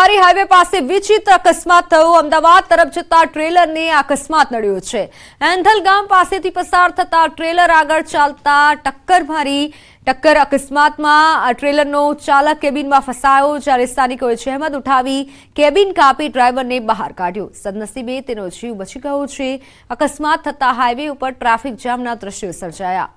સત્તાધારી હાઈવે પાસે વિચિત્ર અકસ્માત થયો। અમદાવાદ તરફ જતા ટ્રેલરને અકસ્માત નડ્યો છે। એંધલ ગામ પાસેથી પસાર થતા ટ્રેલર આગળ ચાલતા ટક્કર અકસ્માતમાં ટ્રેલરનો ચાલક કેબિનમાં ફસાયો, જ્યારે સ્થાનિકોએ જહેમત ઉઠાવી કેબિન કાપી ડ્રાઈવરને બહાર કાઢ્યો। સદનસીબે તેનો જીવ બચી ગયો છે। અકસ્માત થતા હાઈવે ઉપર ટ્રાફિક જામના દ્રશ્યો સર્જાયા।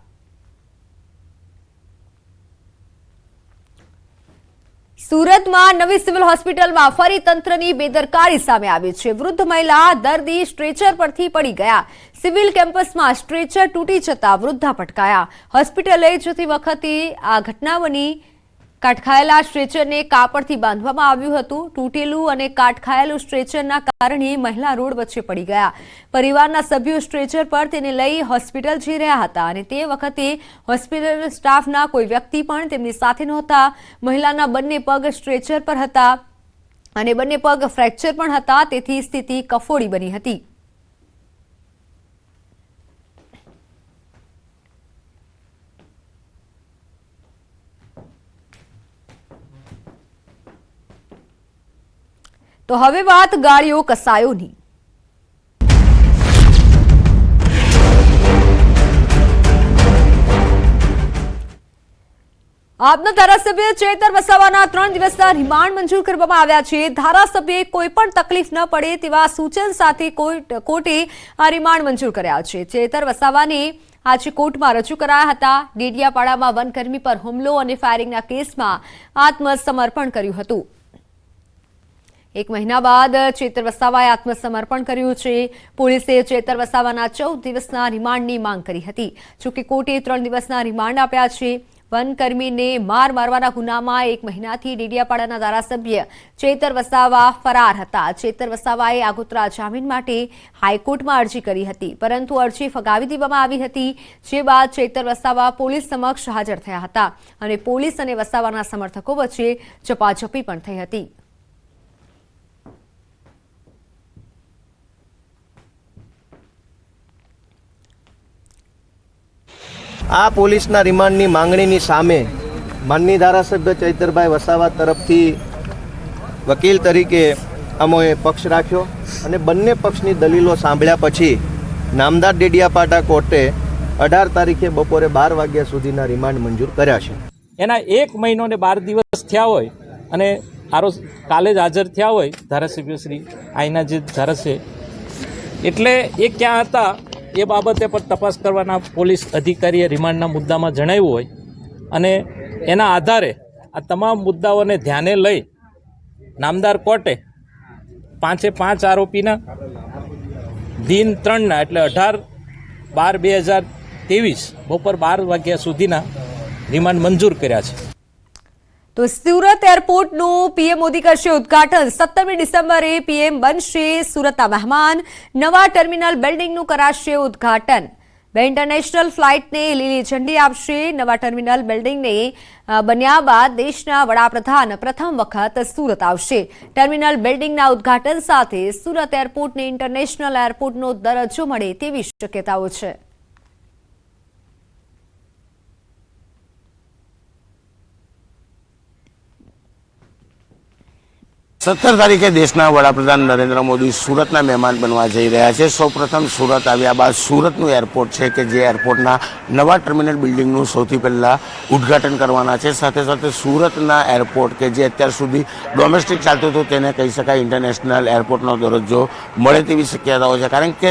સુરતમાં નવી સિવિલ હોસ્પિટલમાં ફરી તંત્રની બેદરકારી સામે આવી છે। વૃદ્ધ મહિલા દર્દી સ્ટ્રેચર પરથી પડી ગયા। સિવિલ કેમ્પસમાં સ્ટ્રેચર તૂટી જતા વૃદ્ધા પટકાયા। હોસ્પિટલ લઈ જતી વખતે આ ઘટના બની। કાટખાયેલા સ્ટ્રેચરને કાપડથી બાંધવામાં આવ્યું હતું। તૂટેલું અને કાટખાયેલું સ્ટ્રેચરના કારણે મહિલા રોડ વચ્ચે પડી ગયા। પરિવારના સભ્યો સ્ટ્રેચર પર તેને લઈ હોસ્પિટલ જઈ રહ્યા હતા અને તે વખતે હોસ્પિટલ સ્ટાફના કોઈ વ્યક્તિ પણ તેમની સાથે નહોતા। મહિલાના બંને પગ સ્ટ્રેચર પર હતા અને બંને પગ ફ્રેક્ચર પણ હતા, તેથી સ્થિતિ કફોડી બની હતી। તો હવે વાત ગાડીઓ કસાયોની। આપના ધારાસભ્ય ચેતર વસાવાના 3 દિવસના રિમાન્ડ મંજૂર કરવામાં આવ્યા છે। ધારાસભ્યએ કોઈ પણ તકલીફ ન પડે તેવા સૂચન સાથે કોર્ટે આ રિમાન્ડ મંજૂર કર્યા છે। ચેતર વસાવાને આજે કોર્ટમાં રજૂ કરાયા હતા। ડેડિયાપાડામાં વનકર્મી પર હુમલો અને ફાયરિંગના કેસમાં આત્મસમર્પણ કર્યું હતું। 1 મહિના બાદ ચેતર વસાવાએ આત્મસમર્પણ કર્યું છે। પોલીસે ચેતર વસાવાના 14 દિવસના રિમાન્ડની માંગ કરી હતી, જોકે કોર્ટે 3 દિવસના રિમાન્ડ આપ્યા છે। વનકર્મીને મારવાના ગુનામાં 1 મહિનાથી ડેડિયાપાડાના ધારાસભ્ય ચેતર વસાવા ફરાર હતા। ચેતર વસાવાએ આગોતરા જામીન માટે હાઈકોર્ટમાં અરજી કરી હતી, પરંતુ અરજી ફગાવી દેવામાં આવી હતી। જે બાદ ચેતર વસાવા પોલીસ સમક્ષ હાજર થયા હતા અને પોલીસ અને વસાવાના સમર્થકો વચ્ચે ઝપાઝપી પણ થઈ હતી। આ પોલીસના રિમાન્ડની માંગણીની સામે માનનીય ધારાસભ્ય ચૈતરભાઈ વસાવા તરફથી વકીલ તરીકે અમોએ પક્ષ રાખ્યો અને બંને પક્ષની દલીલો સાંભળ્યા પછી નામદાર ડેડિયાપાડા કોર્ટે 18 તારીખે બપોરે 12 વાગ્યા સુધીના રિમાન્ડ મંજૂર કર્યા છે। એના 1 મહિનો ને 12 દિવસ થયા હોય અને કાલે જ હાજર થયા હોય ધારાસભ્યશ્રી આઈના જે ધારાસભ્ય, એટલે એ ક્યાં હતા એ બાબતે પણ તપાસ કરવાના પોલીસ અધિકારીએ રિમાન્ડના મુદ્દામાં જણાવ્યું હોય અને એના આધારે આ તમામ મુદ્દાઓને ધ્યાને લઈ નામદાર કોર્ટે 5 આરોપીના દિન 3ના એટલે 18/12/2023 બપોર 12 વાગ્યા સુધીના રિમાન્ડ મંજૂર કર્યા છે। તો સુરત એરપોર્ટનું પીએમ મોદી કરશે ઉદ્ઘાટન। 17મી ડિસેમ્બરે પીએમ બનશે સુરતના મહેમાન। નવા ટર્મિનલ બિલ્ડિંગનું કરાશે ઉદ્ઘાટન। 2 ઇન્ટરનેશનલ ફ્લાઇટને લીલી ઝંડી આપશે। નવા ટર્મિનલ બિલ્ડિંગને બન્યા બાદ દેશના વડાપ્રધાન પ્રથમ વખત સુરત આવશે। ટર્મિનલ બિલ્ડિંગના ઉદ્ઘાટન સાથે સુરત એરપોર્ટને ઇન્ટરનેશનલ એરપોર્ટનો દરજ્જો મળે તેવી શક્યતાઓ છે। સત્તર તારીખે દેશના વડાપ્રધાન નરેન્દ્ર મોદી સુરતના મહેમાન બનવા જઈ રહ્યા છે। સૌપ્રથમ સુરત આવ્યા બાદ સુરતનું એરપોર્ટ છે કે જે એરપોર્ટના નવા ટર્મિનલ બિલ્ડિંગનું સૌથી પહેલાં ઉદ્ઘાટન કરવાના છે। સાથે સાથે સુરતના એરપોર્ટ કે જે અત્યાર સુધી ડોમેસ્ટિક ચાલતું હતું તેને કહી શકાય ઇન્ટરનેશનલ એરપોર્ટનો દરજ્જો મળે તેવી શક્યતાઓ છે, કારણ કે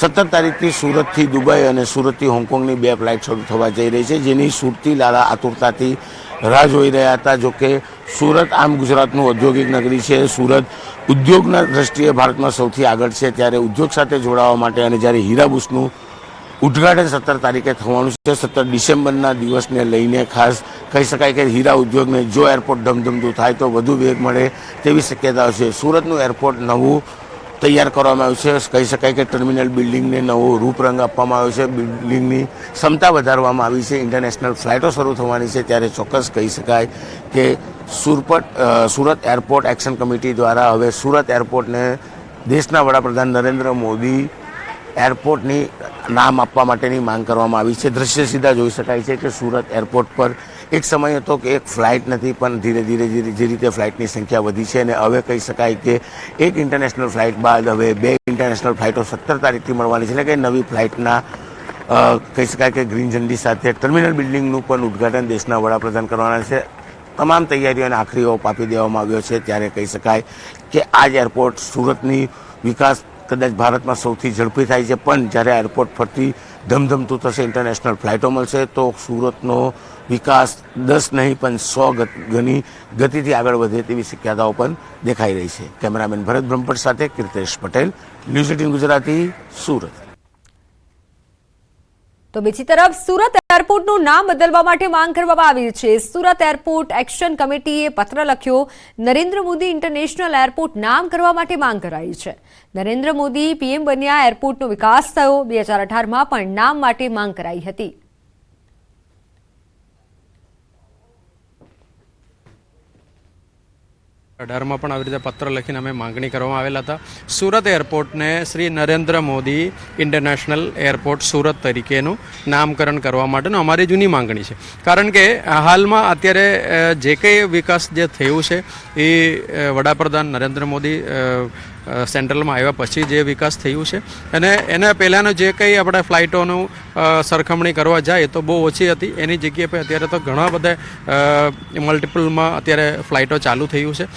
17 તારીખથી સુરતથી દુબઈ અને સુરતથી હોંગકોંગની 2 ફ્લાઇટ શરૂ થવા જઈ રહી છે, જેની સુરતી લાલા આતુરતાથી રાહ જોઈ રહ્યા હતા। જોકે સુરત આમ ગુજરાતનું ઔદ્યોગિક નગરી છે। સુરત ઉદ્યોગના દ્રષ્ટિએ ભારતમાં સૌથી આગળ છે, ત્યારે ઉદ્યોગ સાથે જોડાવા માટે અને જ્યારે હીરાબુસનું ઉદ્ઘાટન 17 તારીખે થવાનું છે, 17 ડિસેમ્બરના દિવસને લઈને ખાસ કહી શકાય કે હીરા ઉદ્યોગને જો એરપોર્ટ ધમધમતું થાય તો વધુ વેગ મળે તેવી શક્યતાઓ છે। સુરતનું એરપોર્ટ નવું તૈયાર કરવામાં આવ્યું છે। કહી શકાય કે ટર્મિનલ બિલ્ડિંગને નવો રૂપરંગ આપવામાં આવ્યો છે, બિલ્ડિંગની ક્ષમતા વધારવામાં આવી છે, ઇન્ટરનેશનલ ફ્લાઇટો શરૂ થવાની છે। ત્યારે ચોક્કસ કહી શકાય કે સુરત એરપોર્ટ એક્શન કમિટી દ્વારા હવે સુરત એરપોર્ટને દેશના વડાપ્રધાન નરેન્દ્ર મોદી એરપોર્ટની નામ આપવા માટેની માંગ કરવામાં આવી છે। દ્રશ્ય સીધા જોઈ શકાય છે કે સુરત એરપોર્ટ પર એક સમય હતો કે એક ફ્લાઇટ નથી, પણ ધીરે ધીરે જે રીતે ફ્લાઇટની સંખ્યા વધી છે અને હવે કહી શકાય કે એક ઇન્ટરનેશનલ ફ્લાઇટ બાદ હવે 2 ઇન્ટરનેશનલ ફ્લાઇટો 17 તારીખથી મળવાની છે. એટલે કે નવી ફ્લાઇટના કહી શકાય કે ગ્રીન ઝંડી સાથે ટર્મિનલ બિલ્ડિંગનું પણ ઉદ્ઘાટન દેશના વડાપ્રધાન કરવાના છે. તમામ તૈયારીઓ અને આખરી ઓપ આપી દેવામાં આવ્યો છે. ત્યારે કહી શકાય કે આ જ એરપોર્ટ સુરતની વિકાસ કદાચ ભારતમાં સૌથી ઝડપી થાય છે, પણ જ્યારે એરપોર્ટ ફરતી ધમધમતું થશે, ઇન્ટરનેશનલ ફ્લાઇટો મળશે, તો સુરતનો વિકાસ 10 નહીં પણ 100 ગણી ગતિથી આગળ વધે તેવી શક્યતાઓ પણ દેખાઈ રહી છે. કેમેરામેન ભરત બ્રહ્મભટ્ટ સાથે કીર્તેશ પટેલ, ન્યૂઝ 18 ગુજરાતી, સુરત. તો બીજી તરફ સુરત એરપોર્ટનું નામ બદલવા માટે માંગ કરવામાં આવી છે. સુરત એરપોર્ટ એક્શન કમિટીએ પત્ર લખ્યો. નરેન્દ્ર મોદી ઇન્ટરનેશનલ એરપોર્ટ નામ કરવા માટે માંગ કરાઈ છે. નરેન્દ્ર મોદી પીએમ બન્યા, એરપોર્ટનો વિકાસ થયો. 2018માં પણ નામ માટે માંગ કરાઈ હતી. અઢારમાં પણ આવી રીતે પત્ર લખીને અમે માંગણી કરવામાં આવેલા હતા. સુરત એરપોર્ટને શ્રી નરેન્દ્ર મોદી ઇન્ટરનેશનલ એરપોર્ટ સુરત તરીકેનું નામકરણ કરવા માટેનું અમારી જૂની માંગણી છે. કારણ કે હાલમાં અત્યારે જે કંઈ વિકાસ જે થયું છે એ વડાપ્રધાન નરેન્દ્ર મોદી સેન્ટ્રલમાં આવ્યા પછી જે વિકાસ થયું છે, અને એના પહેલાંનો જે કંઈ આપણે ફ્લાઇટોનું સરખામણી કરવા જાય તો બહુ ઓછી હતી. એની જગ્યાએ અત્યારે તો ઘણા બધા મલ્ટિપલમાં અત્યારે ફ્લાઇટો ચાલુ થયું છે.